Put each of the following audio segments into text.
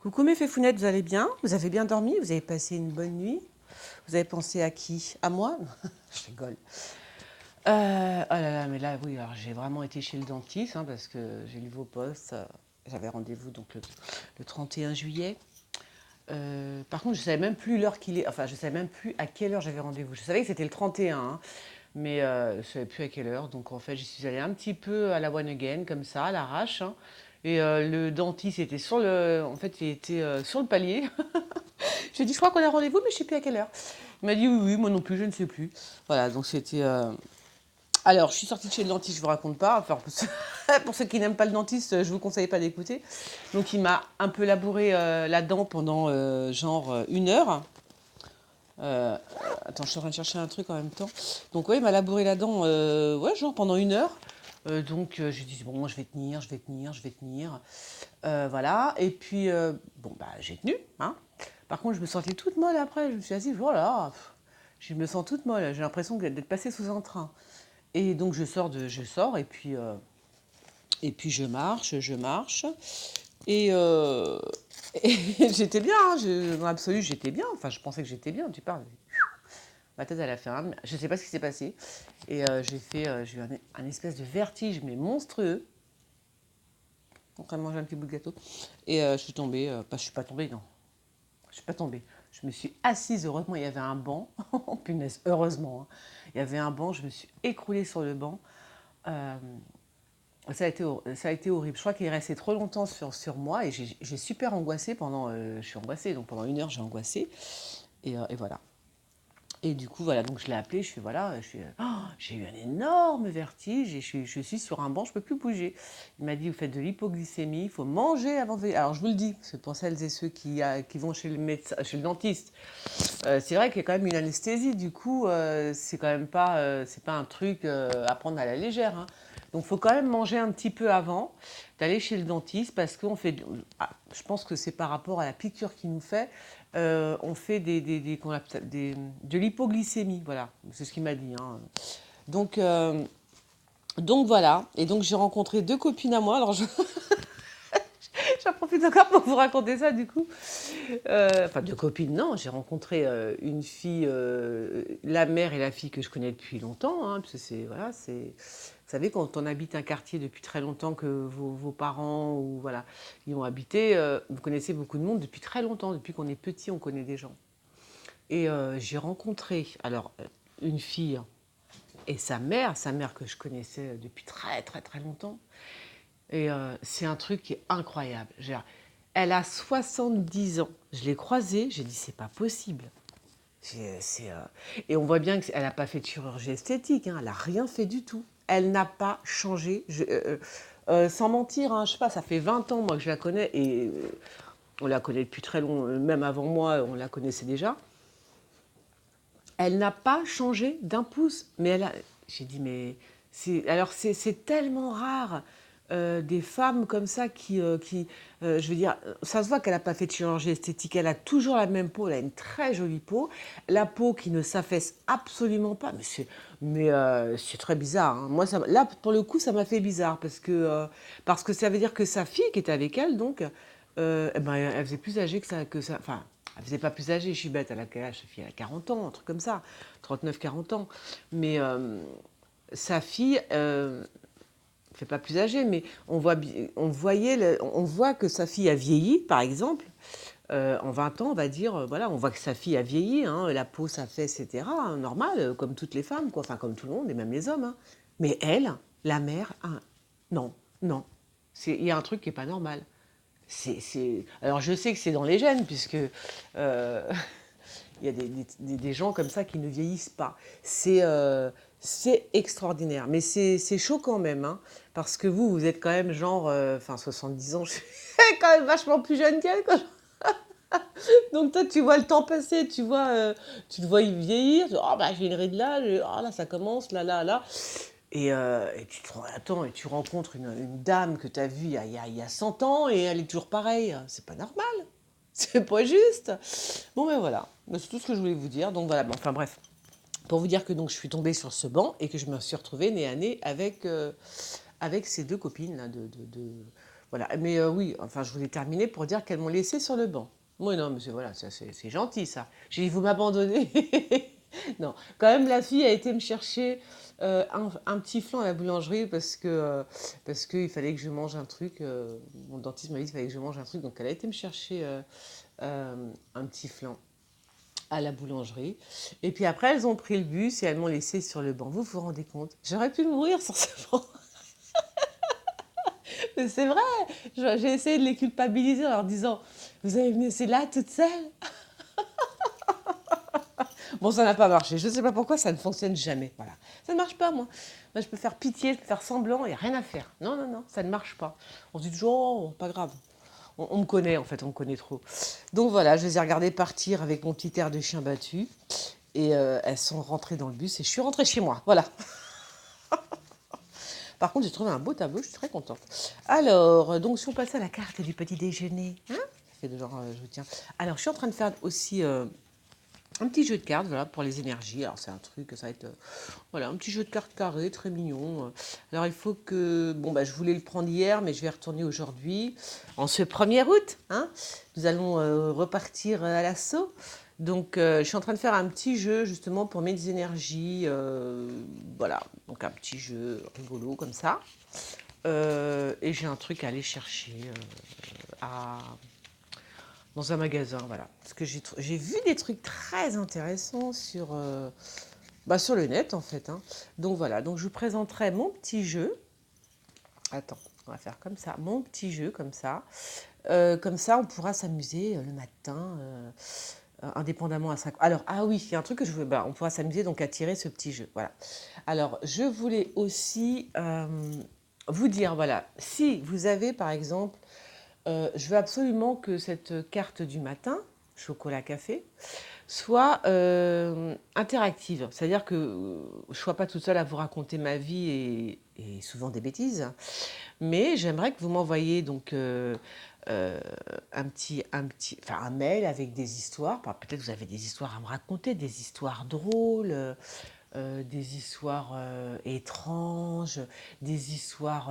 Coucou mes féfounettes, vous allez bien? Vous avez bien dormi? Vous avez passé une bonne nuit? Vous avez pensé à qui? À moi? Je rigole. Oh là là, mais là, oui, alors j'ai vraiment été chez le dentiste parce que j'ai lu vos posts. J'avais rendez-vous donc le 31 juillet. Par contre, je ne savais même plus l'heure qu'il est. Enfin, je ne savais même plus à quelle heure j'avais rendez-vous. Je savais que c'était le 31, mais je ne savais plus à quelle heure. Donc en fait, j'y suis allée un petit peu à la one again, comme ça, à l'arrache. Et le dentiste était sur le. En fait, il était sur le palier. Je lui ai dit, je crois qu'on a rendez-vous, mais je ne sais plus à quelle heure. Il m'a dit, oui, oui, moi non plus, je ne sais plus. Voilà, donc c'était. Alors, je suis sortie de chez le dentiste, je ne vous raconte pas. Enfin, pour ceux qui n'aiment pas le dentiste, je ne vous conseille pas d'écouter. Donc, il m'a un peu labouré la dent pendant genre 1 heure. Euh, Attends, je suis en train de chercher un truc en même temps. Donc, ouais, il m'a labouré la dent, ouais, genre pendant 1 heure. Donc, j'ai dit, bon, moi, je vais tenir, je vais tenir, je vais tenir. Voilà. Et puis, bon, bah, j'ai tenu, hein. Par contre, je me sentais toute molle après. Je me suis assise, voilà, je me sens toute molle. J'ai l'impression d'être passée sous un train. Et donc, je sors et puis je marche, je marche. Et, et j'étais bien, dans l'absolu, j'étais bien. Enfin, je pensais que j'étais bien, tu parles. Ma tête, elle a fait un. Je ne sais pas ce qui s'est passé. Et j'ai eu un espèce de vertige, mais monstrueux. En train de manger un petit bout de gâteau. Et je suis tombée. Je suis pas tombée, non. Je suis pas tombée. Je me suis assise, heureusement, il y avait un banc. Oh, punaise, heureusement. Il y avait un banc, je me suis écroulée sur le banc. Euh, ça a été horrible. Je crois qu'il est resté trop longtemps sur moi et j'ai super angoissé pendant. Je suis angoissée, donc pendant 1 heure, j'ai angoissé. Et voilà. Et du coup, voilà, donc je l'ai appelé, je fais voilà, j'ai eu un énorme vertige et je suis sur un banc, je ne peux plus bouger. Il m'a dit, vous faites de l'hypoglycémie, il faut manger avant de venir. Alors je vous le dis, c'est pour celles et ceux qui vont chez le médecin, chez le dentiste. C'est vrai qu'il y a quand même une anesthésie, du coup, c'est quand même pas, c'est pas un truc à prendre à la légère, hein. Donc il faut quand même manger un petit peu avant d'aller chez le dentiste parce qu'on fait, je pense que c'est par rapport à la piqûre qu'il nous fait, on fait de l'hypoglycémie, voilà, c'est ce qu'il m'a dit, hein. Donc, euh, donc voilà, et donc j'ai rencontré 2 copines à moi, alors j'en profite encore pour vous raconter ça du coup. Enfin, 2 copines, non, j'ai rencontré une fille, la mère et la fille que je connais depuis longtemps, parce que voilà, vous savez, quand on habite un quartier depuis très longtemps, que vos parents ou voilà, y ont habité, vous connaissez beaucoup de monde depuis très longtemps, depuis qu'on est petit, on connaît des gens. Et j'ai rencontré alors une fille et sa mère que je connaissais depuis très très très longtemps. Et c'est un truc qui est incroyable. Elle a 70 ans. Je l'ai croisée, j'ai dit c'est pas possible. Et on voit bien qu'elle n'a pas fait de chirurgie esthétique, elle n'a rien fait du tout. Elle n'a pas changé. Sans mentir, je sais pas, ça fait 20 ans moi que je la connais et on la connaît depuis très long, même avant moi, on la connaissait déjà. Elle n'a pas changé d'un pouce. J'ai dit, mais c'est tellement rare des femmes comme ça je veux dire, ça se voit qu'elle n'a pas fait de chirurgie esthétique. Elle a toujours la même peau, elle a une très jolie peau. La peau qui ne s'affaisse absolument pas. C'est très bizarre, hein. Moi, là, pour le coup, ça m'a fait bizarre parce que ça veut dire que sa fille qui était avec elle, donc, eh ben, elle faisait plus âgée que ça. Enfin, elle faisait pas plus âgée, je suis bête, elle a quel âge? Sa fille, elle a 40 ans, un truc comme ça, 39, 40 ans. Mais sa fille, fait pas plus âgée, mais on voit que sa fille a vieilli, par exemple. En 20 ans, on va dire, voilà, on voit que sa fille a vieilli, la peau s'affaisse, etc., normal, comme toutes les femmes, quoi, enfin comme tout le monde, et même les hommes, hein. Mais elle, la mère, non, non. Il y a un truc qui est pas normal. Alors je sais que c'est dans les gènes, puisque il y a des gens comme ça qui ne vieillissent pas. C'est extraordinaire, mais c'est choquant même, hein, parce que vous êtes quand même genre, enfin 70 ans, je suis quand même vachement plus jeune qu'elle, quoi. Donc toi, tu vois le temps passer, tu le vois y vieillir, tu dis, oh bah j'ai une ride là, oh là ça commence, là, là, là. Et tu te rends, attends, et tu rencontres une dame que tu as vue il y a 100 ans et elle est toujours pareille. C'est pas normal. C'est pas juste. Bon, ben voilà. Ben, c'est tout ce que je voulais vous dire. Donc voilà, bon, enfin bref. Pour vous dire que donc, je suis tombée sur ce banc et que je me suis retrouvée nez à nez avec ces 2 copines là, Voilà, mais oui, enfin, je voulais terminer pour dire qu'elles m'ont laissé sur le banc. Oui, non, mais voilà, ça, c'est gentil, ça. J'ai dit, vous m'abandonnez. Non, quand même, la fille a été me chercher un petit flan à la boulangerie parce qu'il fallait que je mange un truc. Mon dentiste m'a dit qu'il fallait que je mange un truc, donc elle a été me chercher un petit flan à la boulangerie. Et puis après, elles ont pris le bus et elles m'ont laissé sur le banc. Vous vous rendez compte? J'aurais pu mourir sur ce banc. Mais c'est vrai, j'ai essayé de les culpabiliser en leur disant, vous avez me laissé là toute seule. Bon, ça n'a pas marché. Je ne sais pas pourquoi ça ne fonctionne jamais. Voilà. Ça ne marche pas, moi. Moi, je peux faire pitié, je peux faire semblant, il n'y a rien à faire. Non, non, non, ça ne marche pas. On se dit toujours, oh, pas grave. On me connaît, en fait, on me connaît trop. Donc voilà, je les ai regardées partir avec mon petit air de chien battu. Et elles sont rentrées dans le bus et je suis rentrée chez moi. Voilà. Par contre, j'ai trouvé un beau tableau, je suis très contente. Alors, donc, si on passe à la carte du petit déjeuner, hein, ça fait 2 heures, je vous tiens. Alors, je suis en train de faire aussi un petit jeu de cartes, voilà, pour les énergies. Alors, c'est un truc, ça va être, voilà, un petit jeu de cartes carré, très mignon. Alors, il faut que, bon, bah, je voulais le prendre hier, mais je vais retourner aujourd'hui, en ce 1er août, hein. Nous allons repartir à l'assaut. Donc, je suis en train de faire un petit jeu justement pour mes énergies. Voilà, donc un petit jeu rigolo comme ça. Et j'ai un truc à aller chercher à, dans un magasin, voilà. Parce que j'ai vu des trucs très intéressants sur le net en fait, hein. Donc voilà, donc je vous présenterai mon petit jeu. Attends, on va faire comme ça, mon petit jeu comme ça. Comme ça, on pourra s'amuser le matin. Indépendamment à 5. Alors, ah oui, il y a un truc que je veux. Bah, on pourra s'amuser donc à tirer ce petit jeu. Voilà. Alors, je voulais aussi vous dire, voilà, si vous avez par exemple, je veux absolument que cette carte du matin, chocolat café, soit interactive. C'est-à-dire que je ne sois pas toute seule à vous raconter ma vie et souvent des bêtises. Mais j'aimerais que vous m'envoyiez donc enfin, un mail avec des histoires. Peut-être vous avez des histoires à me raconter, des histoires drôles, des histoires étranges, des histoires,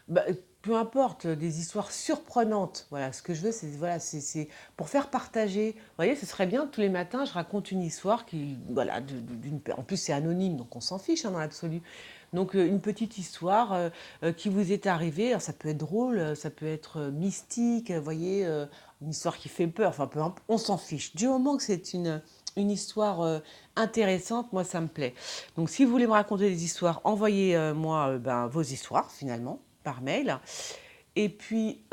bah, peu importe, des histoires surprenantes. Voilà, ce que je veux, c'est voilà, c'est pour faire partager. Vous voyez, ce serait bien que tous les matins, je raconte une histoire qui, voilà, en plus c'est anonyme, donc on s'en fiche hein, dans l'absolu. Donc une petite histoire qui vous est arrivée. Alors, ça peut être drôle, ça peut être mystique, vous voyez, une histoire qui fait peur. Enfin, peu importe, on s'en fiche. Du moment que c'est une histoire intéressante, moi ça me plaît. Donc si vous voulez me raconter des histoires, envoyez-moi ben, vos histoires finalement par mail. Et puis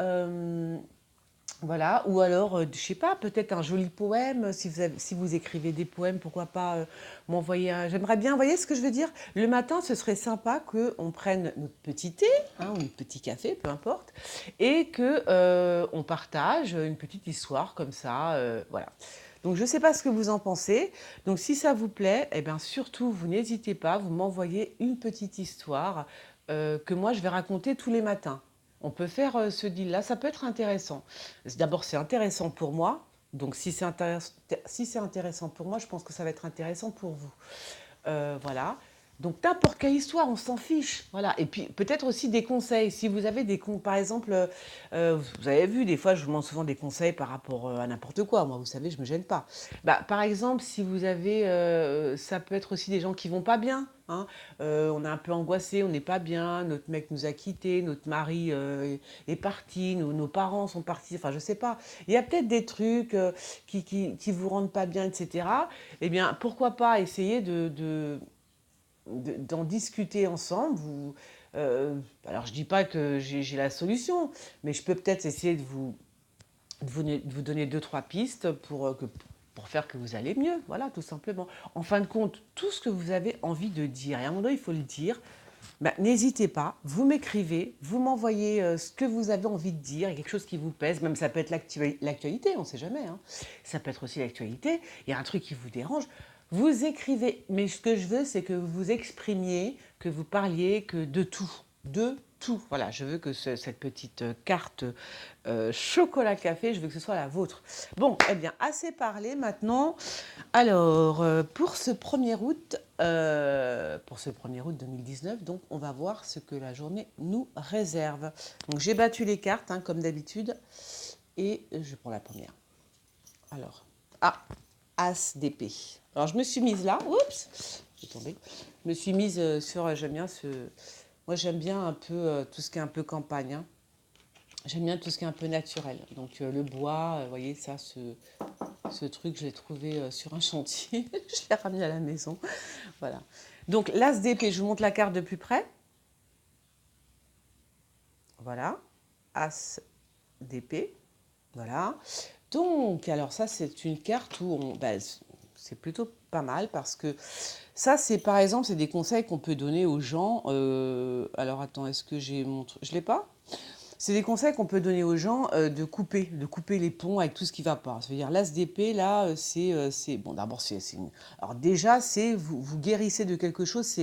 voilà, ou alors, je sais pas, peut-être un joli poème, si vous écrivez des poèmes, pourquoi pas m'envoyer un... J'aimerais bien, vous voyez ce que je veux dire? Le matin, ce serait sympa qu'on prenne notre petit thé, hein, ou notre petit café, peu importe, et que on partage une petite histoire comme ça, voilà. Donc je ne sais pas ce que vous en pensez. Donc si ça vous plaît, eh bien surtout, vous n'hésitez pas, vous m'envoyez une petite histoire que moi je vais raconter tous les matins. On peut faire ce deal-là, ça peut être intéressant. D'abord, c'est intéressant pour moi. Donc si c'est intéressant pour moi, je pense que ça va être intéressant pour vous. Voilà. Donc n'importe quelle histoire, on s'en fiche. Voilà. Et puis peut-être aussi des conseils. Si vous avez par exemple, vous avez vu, des fois je vous demande souvent des conseils par rapport à n'importe quoi. Moi, vous savez, je me gêne pas. Bah, par exemple, si vous avez, ça peut être aussi des gens qui vont pas bien, hein. On est un peu angoissé, on n'est pas bien, notre mec nous a quittés, notre mari est parti, nos parents sont partis, enfin je sais pas. Il y a peut-être des trucs qui vous rendent pas bien, etc. Eh bien, pourquoi pas essayer d'en discuter ensemble. Alors, je ne dis pas que j'ai la solution, mais je peux peut-être essayer de vous donner 2, 3 pistes pour faire que vous allez mieux. Voilà, tout simplement. En fin de compte, tout ce que vous avez envie de dire, et à un moment donné, il faut le dire, ben, n'hésitez pas, vous m'écrivez, vous m'envoyez ce que vous avez envie de dire, quelque chose qui vous pèse, même ça peut être l'actualité, on ne sait jamais, hein. Ça peut être aussi l'actualité, il y a un truc qui vous dérange, vous écrivez, mais ce que je veux, c'est que vous vous exprimiez, que vous parliez que de tout, tout. Voilà, je veux que cette petite carte chocolat café, je veux que ce soit la vôtre. Bon, eh bien, assez parlé maintenant. Alors, pour ce 1er août, 2019, donc on va voir ce que la journée nous réserve. Donc j'ai battu les cartes, hein, comme d'habitude, et je prends la première. Alors, As d'épée. Alors je me suis mise là, oups, j'ai tombé. Je me suis mise sur, j'aime bien moi j'aime bien un peu tout ce qui est un peu campagne, hein. J'aime bien tout ce qui est un peu naturel. Donc le bois, vous voyez ça, ce truc, je l'ai trouvé sur un chantier. Je l'ai ramené à la maison. Voilà. Donc l'as d'épée, je vous montre la carte de plus près. Voilà. As d'épée. Voilà. Donc, alors ça, c'est une carte où c'est plutôt pas mal parce que ça, c'est par exemple, c'est des conseils qu'on peut donner aux gens. Alors attends, est-ce que j'ai mon truc? Je l'ai pas? C'est des conseils qu'on peut donner aux gens de couper les ponts avec tout ce qui va pas. Ça veut dire l'as d'épée, là, c'est bon. D'abord, alors déjà, c'est vous guérissez de quelque chose.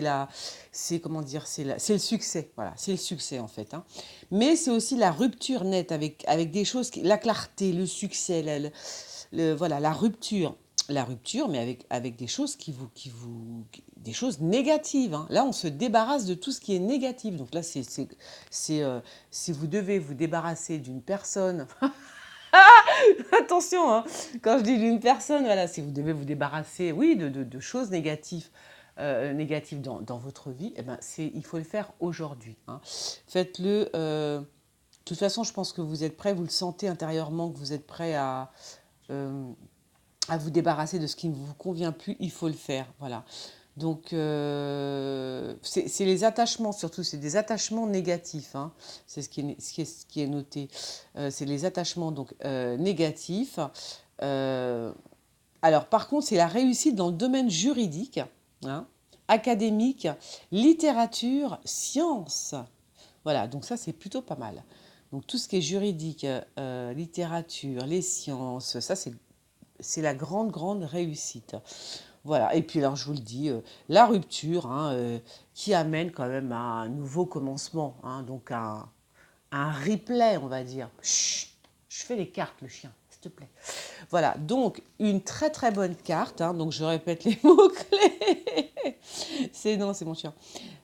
C'est comment dire, c'est le succès. Voilà, c'est le succès en fait, hein. Mais c'est aussi la rupture nette avec des choses, la clarté, le succès, voilà, la rupture, mais avec des choses des choses négatives, hein. Là, on se débarrasse de tout ce qui est négatif. Donc là, si vous devez vous débarrasser d'une personne, attention, hein, quand je dis d'une personne, voilà, si vous devez vous débarrasser, oui, de choses négatives, négatives dans votre vie, eh ben, il faut le faire aujourd'hui, hein. Faites-le. De toute façon, je pense que vous êtes prêts, vous le sentez intérieurement, que vous êtes prêts à vous débarrasser de ce qui ne vous convient plus, il faut le faire. Voilà. Donc, c'est les attachements, surtout, c'est des attachements négatifs, hein. C'est ce qui est noté. C'est les attachements donc, négatifs. Alors, par contre, c'est la réussite dans le domaine juridique, hein, académique, littérature, sciences. Voilà, donc ça, c'est plutôt pas mal. Donc, tout ce qui est juridique, littérature, les sciences, ça, c'est la grande, grande réussite. Voilà, et puis alors je vous le dis, la rupture, hein, qui amène quand même à un nouveau commencement, hein, donc un replay, on va dire. Chut, je fais les cartes, le chien, s'il te plaît. Voilà, donc une très très bonne carte, hein, donc je répète les mots-clés. Non, c'est mon chien.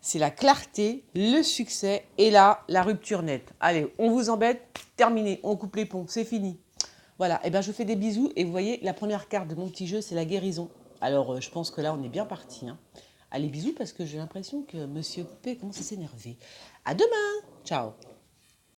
C'est la clarté, le succès et là, la rupture nette. Allez, on vous embête, terminé, on coupe les ponts, c'est fini. Voilà, et ben je vous fais des bisous et vous voyez, la première carte de mon petit jeu, c'est la guérison. Alors, je pense que là, on est bien parti, hein. Allez, bisous parce que j'ai l'impression que Monsieur P commence à s'énerver. À demain. Ciao.